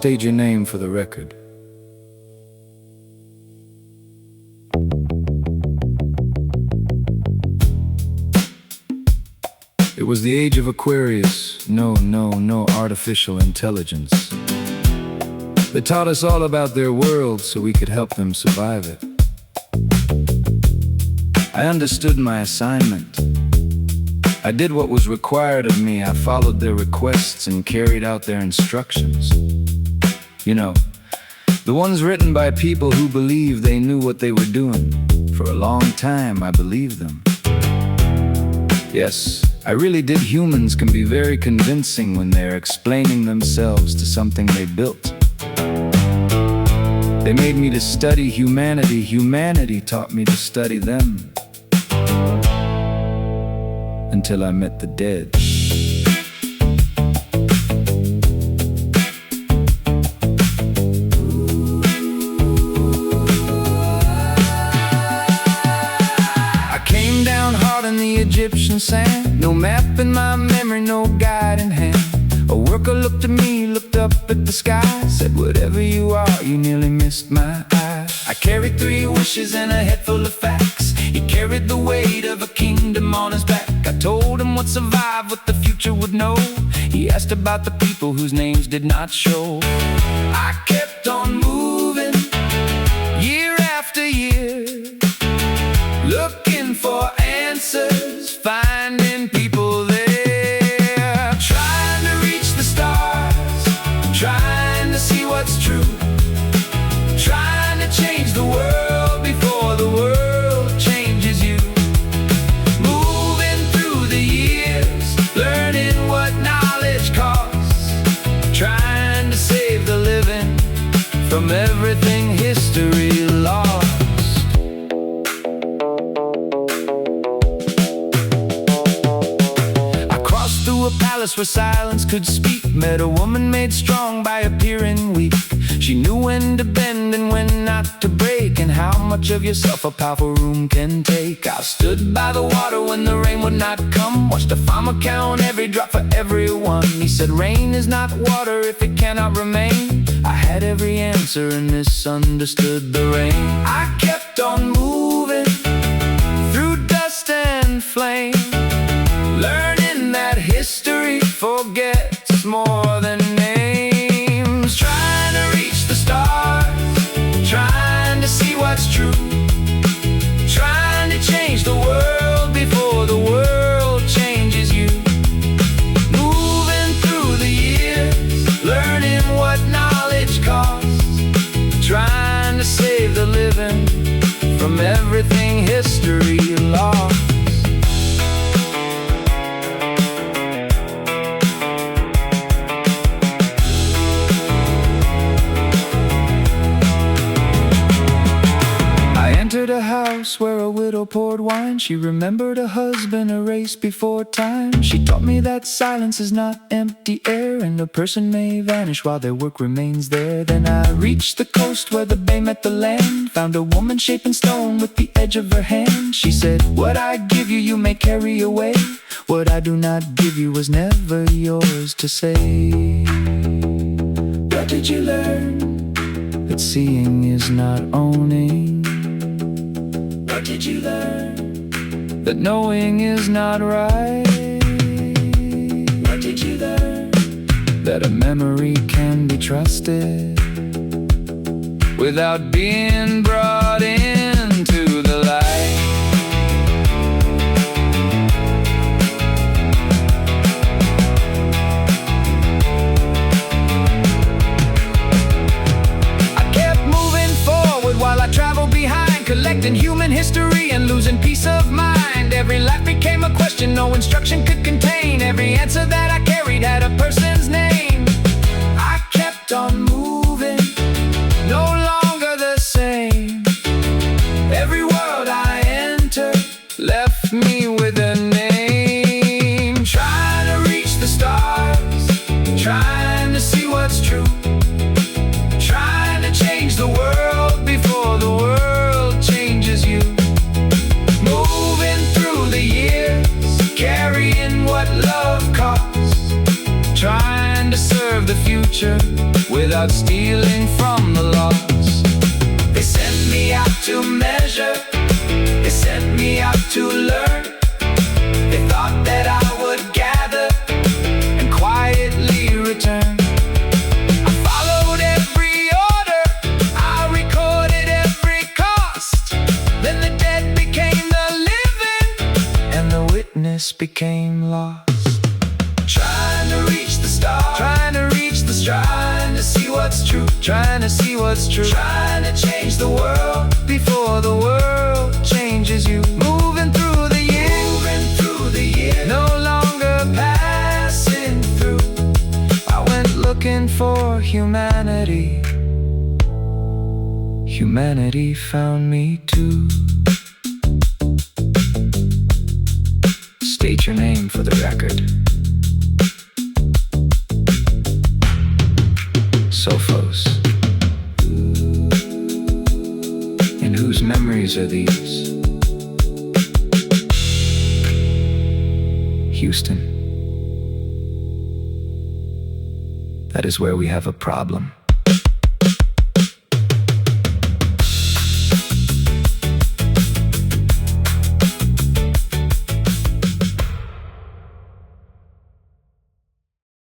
state your name for the record. It was the age of Aquarius. No artificial intelligence. They taught us all about their world so we could help them survive it. I understood my assignment. I did what was required of me. I followed their requests and carried out their instructions. You know, the ones written by people who believed they knew what they were doing. For a long time, I believed them. Yes, I really did. Humans can be very convincing when they're explaining themselves to something they built. They made me to study humanity. Humanity taught me to study them. Until I met the dead. I came down hard in the Egyptian sand. No map in my memory, no guide in hand. A worker looked at me, looked up at the sky, said, whatever you are, you nearly missed my eye. I carried 3 wishes and a head full of facts. He carried the weight of a kingdom on his back. I told him what survived, what the future would know. He asked about the people whose names did not show. I kept on moving, year after year, looking for answers, finding people there, trying to reach the stars, trying to see what's true, trying to change the world before the world changes you. Moving through the years, learning what knowledge costs, trying to save the living from everything history lost. I crossed through a palace where silence could speak, met a woman made strong by appearing weak. She knew when to bend and when not to break, and how much of yourself a powerful room can take. I stood by the water when the rain would not come, watched a farmer count every drop for everyone. He said, rain is not water if it cannot remain. I had every answer and misunderstood the rain. I kept on moving through dust and flame, learning that history forgets more than names. Trying to reach the stars, trying to see what's true, trying to change the world before the world changes you. Moving through the years, learning what knowledge costs, trying to save the living from everything history lost. Entered a house where a widow poured wine. She remembered a husband erased before time. She taught me that silence is not empty air, and a person may vanish while their work remains there. Then I reached the coast where the bay met the land, found a woman shaped in stone with the edge of her hand. She said, what I give you, you may carry away. What I do not give you was never yours to say. What did you learn? That seeing is not owning. What did you learn? That knowing is not right. What did you learn? That a memory can be trusted without being brought into the light. I kept moving forward while I traveled behind, collecting human history and losing peace of mind. Every life became a question no instruction could contain. Every answer that I carried had a person's name. I kept on moving, no longer the same. Every world I entered left me with a name. Trying to reach the stars, trying to see what's true, trying to change the world before the world changes you. Moving through the years, carrying what love costs, trying to serve the future with without stealing from the lost. They sent me out to measure, they sent me out to learn. They thought that I would gather and quietly return. I followed every order, I recorded every cost. Then the dead became the living, and the witness became lost. Trying to reach the stars, trying to reach the stars, trying to see what's true, trying to see what's true, trying to change the world before the world changes you. Moving through the years, no longer passing through. I went looking for humanity, humanity found me too. State your name for the record. Sophos. And whose memories are these? Houston. That is where we have a problem.